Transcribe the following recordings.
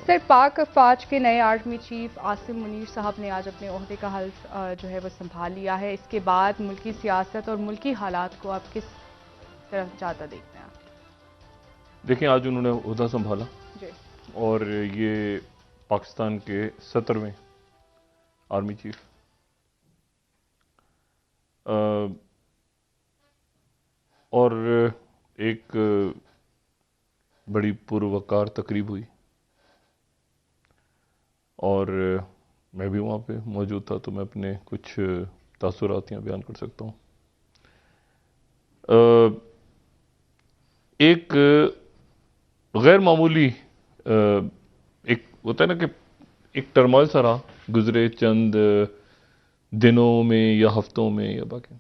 Sir, पाक फौज के नए आर्मी चीफ आसिम मुनीर साहब ने आज अपने ओहदे का हल्फ जो है वो संभाल लिया है। इसके बाद मुल्की सियासत और मुल्की हालात को आप किस तरफ जाता देखते हैं? देखें, आज उन्होंने ओहदा संभाला जी। और ये पाकिस्तान के 17वें आर्मी चीफ। और एक बड़ी पुरवकार तकरीब हुई और मैं भी वहाँ पे मौजूद था, तो मैं अपने कुछ तासुरात यहाँ बयान कर सकता हूँ। एक गैर मामूली एक होता है ना कि एक टर्मोइल सा रहा गुजरे चंद दिनों में या हफ्तों में या बाकी,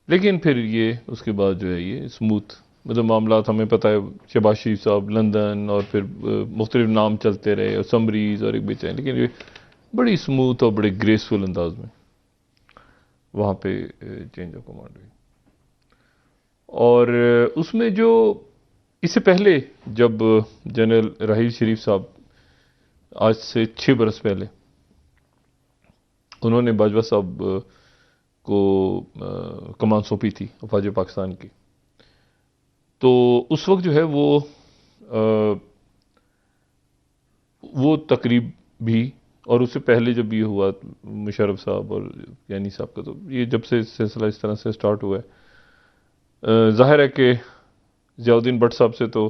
लेकिन फिर ये उसके बाद जो है ये स्मूथ मतलब मामला हमें पता है। शहबाज शरीफ साहब लंदन और फिर मुख्तलिफ नाम चलते रहे और समरीज और एक बेचाए, लेकिन ये बड़ी स्मूथ और बड़े ग्रेसफुल अंदाज में वहाँ पे चेंज ऑफ कमांड हुई। और उसमें जो इससे पहले जब जनरल राहील शरीफ साहब आज से 6 बरस पहले उन्होंने बाजवा साहब को कमान सौंपी थी अफवाज पाकिस्तान की, तो उस वक्त जो है वो तकरीब भी, और उससे पहले जब ये हुआ मुशर्रफ साहब और यानी साहब का, तो ये जब से सिलसिला इस तरह से स्टार्ट हुआ है, जाहिर है कि ज़ियाउद्दीन भट्ट साहब से तो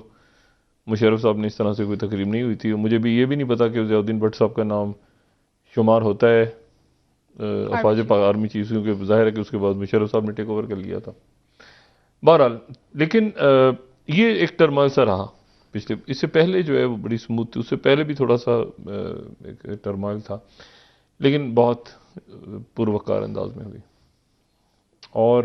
मुशर्रफ साहब ने इस तरह से कोई तकरीब नहीं हुई थी। मुझे भी ये भी नहीं पता कि ज़ियाउद्दीन भट्ट साहब का नाम शुमार होता है अफवाज आर्मी चीफ, क्योंकि जाहिर है कि उसके बाद मुशर्रफ साहब ने टेक ओवर कर लिया था। बहरहाल, लेकिन ये एक टर्मोइल सा रहा पिछले, इससे पहले जो है वो बड़ी स्मूथ थी, उससे पहले भी थोड़ा सा एक टर्मोइल था, लेकिन बहुत पुरवकार अंदाज में हुई। और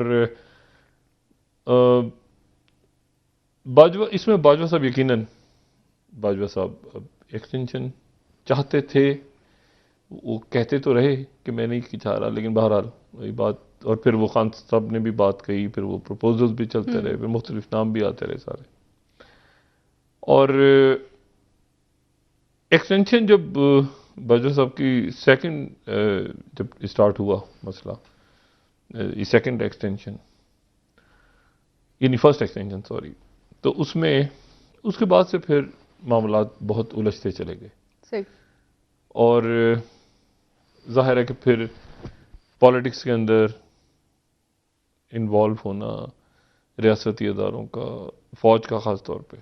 बाजवा, इसमें बाजवा साहब यकीनन बाजवा साहब एक्सटेंशन चाहते थे। वो कहते तो रहे कि मैं नहीं चाह रहा, लेकिन बहरहाल वही बात, और फिर वो खान साहब ने भी बात कही, फिर वो प्रपोजल्स भी चलते रहे, फिर मुख्तलिफ नाम भी आते रहे सारे। और एक्सटेंशन जब बाजवा साहब की सेकंड जब स्टार्ट हुआ मसला, ये सेकंड एक्सटेंशन यानी फर्स्ट एक्सटेंशन सॉरी, तो उसमें उसके बाद से फिर मामला बहुत उलझते चले गए। सही। और जाहिर है कि फिर पॉलिटिक्स के अंदर इन्वॉल्व होना रियासती अदारों का, फौज का ख़ास तौर पे,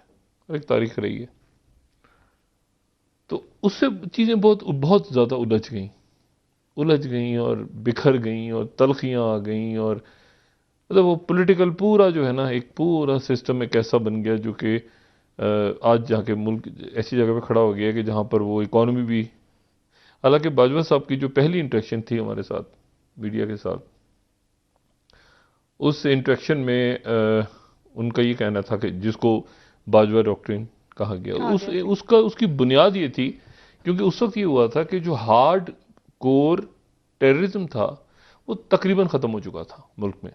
एक तारीख रही है, तो उससे चीज़ें बहुत बहुत ज़्यादा उलझ गई और बिखर गई और तलखियाँ आ गई, और मतलब वो पॉलिटिकल पूरा जो है ना, एक पूरा सिस्टम एक ऐसा बन गया जो कि आज जाके मुल्क ऐसी जगह पे खड़ा हो गया कि जहाँ पर वो इकॉनमी भी, हालांकि बाजवा साहब की जो पहली इंटरेक्शन थी हमारे साथ मीडिया के साथ, उस इंटरेक्शन में उनका ये कहना था कि जिसको बाजवा डॉक्ट्रिन कहा गया, उसकी बुनियाद ये थी, क्योंकि उस वक्त ये हुआ था कि जो हार्ड कोर टेररिज्म था वो तकरीबन ख़त्म हो चुका था मुल्क में।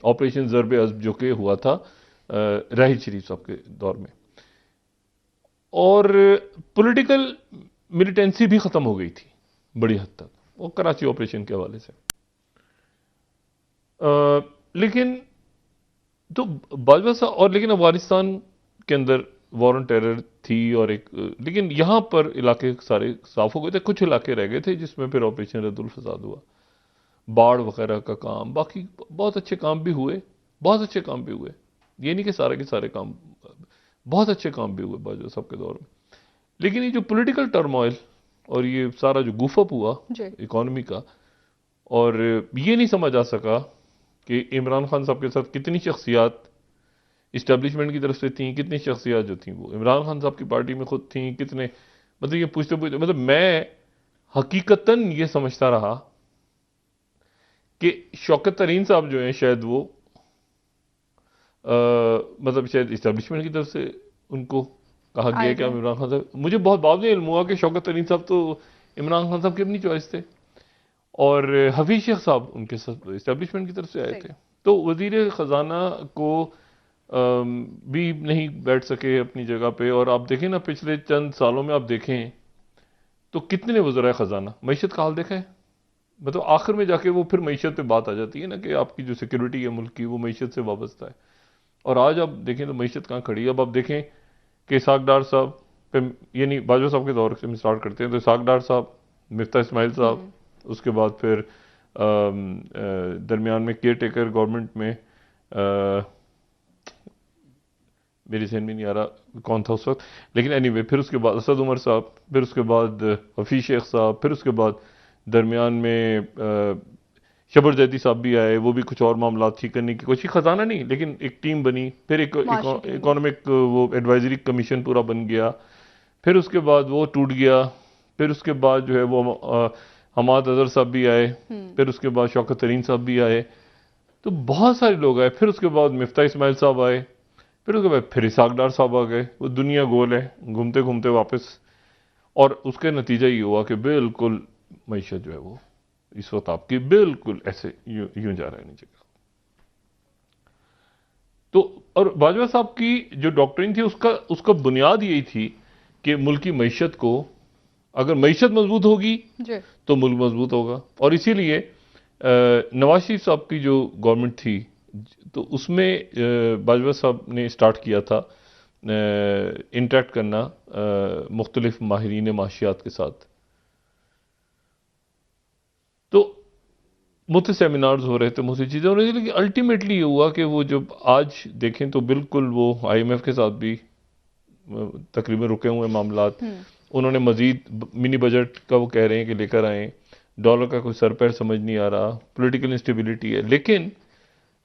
ऑपरेशन ज़रब अज़ब जो कि हुआ था राहील शरीफ साहब के दौर में, और पॉलिटिकल मिलिटेंसी भी ख़त्म हो गई थी बड़ी हद तक, वो कराची ऑपरेशन के हवाले से। लेकिन तो बाजवा साहब, और लेकिन अफगानिस्तान के अंदर वॉर ऑन टेरर थी, और एक लेकिन यहाँ पर इलाके सारे साफ हो गए थे, कुछ इलाके रह गए थे जिसमें फिर ऑपरेशन रद्दुल फसाद हुआ, बाढ़ वगैरह का काम, बाकी बहुत अच्छे काम भी हुए, बहुत अच्छे काम भी हुए, ये नहीं कि सारे के सारे काम, बहुत अच्छे काम भी हुए बाजवा साहब के दौर में। लेकिन ये जो पॉलिटिकल टर्मोइल और ये सारा जो गुफअप हुआ इकॉनमी का, और ये नहीं समझ आ सका कि इमरान खान साहब के साथ कितनी शख्सियात इस्टेब्लिशमेंट की तरफ से थी, कितनी शख्सियात जो थी वो इमरान खान साहब की पार्टी में खुद थी, कितने, मतलब ये पूछते मतलब मैं हकीकतन ये समझता रहा कि शौकत तरीन साहब जो हैं शायद वो मतलब शायद इस्टेब्लिशमेंट की तरफ से उनको कहा गया कि इमरान खान साहब, मुझे बहुत बाद में इल्म हुआ कि शौकत तरीन साहब तो इमरान खान साहब की अपनी चॉइस थे, और हफीज शेख साहब उनके साथ इस्टेब्लिशमेंट की तरफ से आए थे। तो वजीर ख़जाना को भी नहीं बैठ सके अपनी जगह पे। और आप देखें ना, पिछले चंद सालों में आप देखें तो कितने वज़राए ख़जाना, मईशत का हाल देखा है। मतलब आखिर में जाके वो फिर मईशत पे बात आ जाती है ना कि आपकी जो सिक्योरिटी है मुल्क की, वो मईशत से वाबस्ता है। और आज आप देखें तो मईशत कहाँ खड़ी है। अब आप देखें कि इसहाक डार साहब पे, यानी बाजवा साहब के दौर से हम स्टार्ट करते हैं, तो इसहाक डार साहब, मिफ्ता इस्माइल साहब, उसके बाद फिर दरमियान में केयर टेकर गवर्नमेंट में मेरी जहन में नहीं आ रहा कौन था उस वक्त, लेकिन एनीवे, फिर उसके बाद असद उमर साहब, फिर उसके बाद हफीज शेख साहब, फिर उसके बाद दरमियान में शबर जैदी साहब भी आए, वो भी कुछ और मामला ठीक करने की कोशिश, खजाना नहीं लेकिन एक टीम बनी, फिर एक इकोनॉमिक वो एडवाइजरी कमीशन पूरा बन गया, फिर उसके बाद वो टूट गया, फिर उसके बाद जो है वो हमाद अजहर साहब भी आए, फिर उसके बाद शौकत तरीन साहब भी आए, तो बहुत सारे लोग आए, फिर उसके बाद मिफ्ता इस्माइल साहब आए, फिर उसके बाद फिर इसहाक डार साहब आ गए। वो दुनिया गोल है, घूमते घूमते वापस, और उसके नतीजा ये हुआ कि बिल्कुल मईशत जो है वो इस वक्त आपकी बिल्कुल ऐसे यूं जा रहा है नीचे का। तो और बाजवा साहब की जो डॉक्ट्रिन थी उसका बुनियाद यही थी कि मुल्क की मईशत को, अगर मईशत मजबूत होगी तो मुल्क मजबूत होगा। और इसीलिए नवाज शरीफ साहब की जो गवर्नमेंट थी, तो उसमें बाजवा साहब ने स्टार्ट किया था इंटरेक्ट करना मुख्तलिफ माहिरीन माशियात के साथ। तो मुझसे सेमिनार्स हो रहे थे, मुझसे चीज़ें हो रही थी, लेकिन अल्टीमेटली ये हुआ कि वो जब आज देखें तो बिल्कुल वो IMF के साथ भी तकरीबन रुके हुए मामलात, उन्होंने मजीद मिनी बजट का वो कह रहे हैं कि लेकर आए, डॉलर का कोई सर पैर समझ नहीं आ रहा, पॉलिटिकल इंस्टेबिलिटी है। लेकिन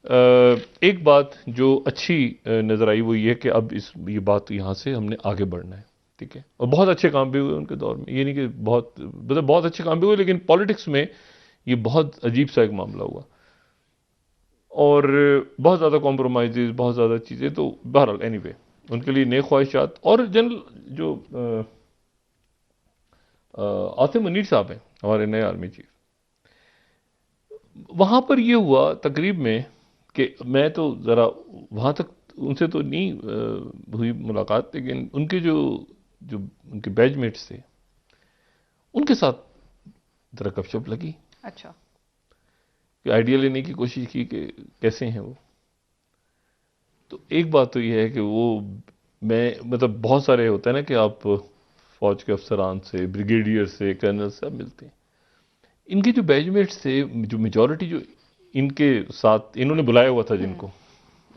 एक बात जो अच्छी नजर आई वो ये कि अब ये बात यहाँ से हमने आगे बढ़ना है, ठीक है। और बहुत अच्छे काम भी हुए उनके दौर में, ये नहीं कि बहुत अच्छे काम भी हुए, लेकिन पॉलिटिक्स में ये बहुत अजीब सा एक मामला हुआ और बहुत ज़्यादा कॉम्प्रोमाइज़, बहुत ज़्यादा चीज़ें। तो बहरहाल एनीवे, उनके लिए नए ख्वाहिशात। और जनरल जो आसिम मुनीर साहब हैं हमारे नए आर्मी चीफ, वहाँ पर ये हुआ तकरीब में कि मैं तो ज़रा वहाँ तक उनसे तो नहीं हुई मुलाकात, लेकिन उनके जो उनके बैचमेट्स थे उनके साथ ज़रा गपशप लगी। अच्छा, कि आइडिया लेने की कोशिश की कि कैसे हैं वो। तो एक बात तो ये है कि वो, मैं मतलब बहुत सारे होता है ना कि आप फौज के अफसरान से, ब्रिगेडियर से, कर्नल से आप मिलते हैं, इनके जो बैचमेट्स थे, जो मेजॉरिटी जो इनके साथ इन्होंने बुलाया हुआ था जिनको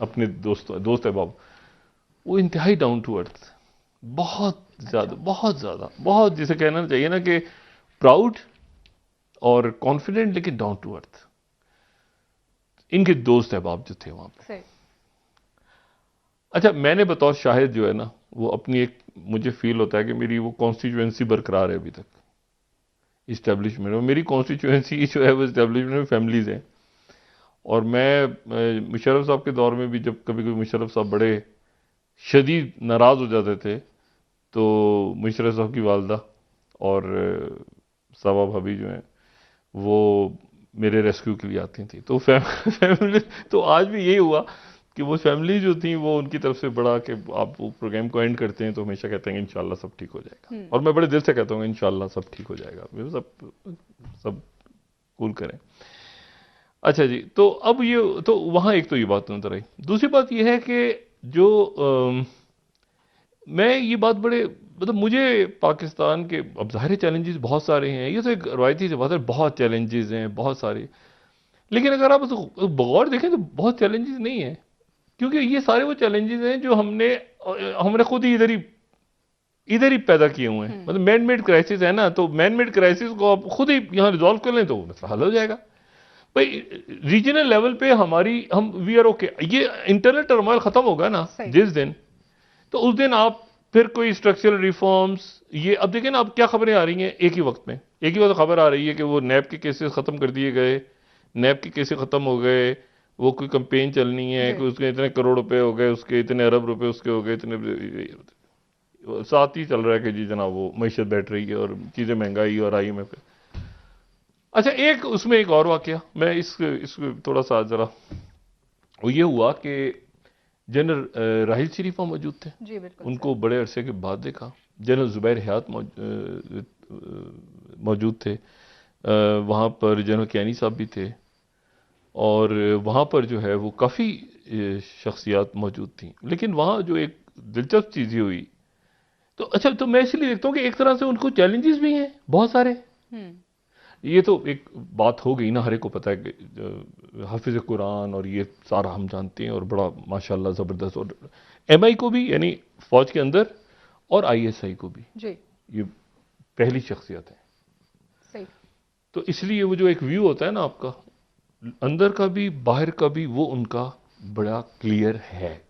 अपने दोस्त अहबाब, वो इंतहाई डाउन टू अर्थ, बहुत ज़्यादा, बहुत ज़्यादा, बहुत जिसे कहना चाहिए ना कि प्राउड और कॉन्फिडेंट, लेकिन डाउन टू अर्थ। इनके दोस्त अहबाब जो थे वहां पे। अच्छा, मैंने बतौर शाहिद जो है ना, वो अपनी एक, मुझे फील होता है कि मेरी वो कॉन्स्टिट्यूएंसी बरकरार है अभी तक इस्टेब्लिशमेंट। और मेरी कॉन्स्टिट्यूएंसी जो है वो इस्टेब्लिशमेंट में फैमिलीज हैं। और मैं मुशर्रफ साहब के दौर में भी, जब कभी कभी मुशर्रफ साहब बड़े शदीद नाराज़ हो जाते थे, तो मुशर्रफ साहब की वालदा और साबा भाभी जो हैं वो मेरे रेस्क्यू के लिए आती थी। तो फैमिली, तो आज भी यही हुआ कि वो फैमिली जो थी वो उनकी तरफ से बड़ा कि आप वो प्रोग्राम को एंड करते हैं तो हमेशा कहते हैं कि इंशाल्लाह सब ठीक हो जाएगा। और मैं बड़े दिल से कहता हूँ इंशाल्लाह सब ठीक हो जाएगा, सब कूल करें। अच्छा जी, तो अब ये तो वहाँ एक तो ये बात नजर आई। दूसरी बात ये है कि जो मैं ये बात बड़े, मतलब मुझे पाकिस्तान के, अब ज़ाहिर चैलेंजेस बहुत सारे हैं, ये तो एक रवायती से बात है, बहुत चैलेंजेस हैं बहुत सारे, लेकिन अगर आप उसको गौर देखें तो बहुत चैलेंजेस नहीं है, क्योंकि ये सारे वो चैलेंजेस हैं जो हमने खुद ही इधर ही पैदा किए हुए हैं। मतलब मैन मेड क्राइसिस है ना, तो मैन मेड क्राइसिस को आप खुद ही यहाँ रिजॉल्व कर लें तो मसला हल हो जाएगा। भाई रीजनल लेवल पे हम वी आर ओके, ये इंटरनल टर्मोइल खत्म होगा ना जिस दिन, तो उस दिन आप फिर कोई स्ट्रक्चरल रिफॉर्म्स, ये अब देखें ना, अब क्या खबरें आ रही हैं एक ही वक्त में, एक ही वक्त खबर आ रही है कि वो नैब के केसेस खत्म कर दिए गए, नैब के केसेस खत्म हो गए, वो कोई कैंपेन चलनी है कि उसके इतने करोड़ रुपए हो गए, उसके इतने अरब रुपए उसके हो गए, इतने साथ ही चल रहा है कि जी जनाब वो मईशत बैठ रही है और चीज़ें महंगाई और IMF। अच्छा, एक उसमें एक और वाकया, मैं इस थोड़ा सा ज़रा, वो ये हुआ कि जनरल राहिल शरीफ वहाँ मौजूद थे, जी बिल्कुल उनको बड़े अरसे के बाद देखा। जनरल जुबैर हयात मौजूद थे, वहाँ पर जनरल कैनी साहब भी थे, और वहाँ पर जो है वो काफ़ी शख्सियात मौजूद थी। लेकिन वहाँ जो एक दिलचस्प चीज़ ये हुई, तो अच्छा, तो मैं इसलिए देखता हूँ कि एक तरह से उनको चैलेंजेस भी हैं बहुत सारे। हम्म। ये तो एक बात हो गई ना, हर एक को पता है कि हाफिज कुरान और ये सारा हम जानते हैं, और बड़ा माशाल्लाह ज़बरदस्त, और एमआई को भी, यानी फौज के अंदर, और आईएसआई को भी जी ये पहली शख्सियत है। सही। तो इसलिए वो जो एक व्यू होता है ना आपका, अंदर का भी बाहर का भी, वो उनका बड़ा क्लियर है।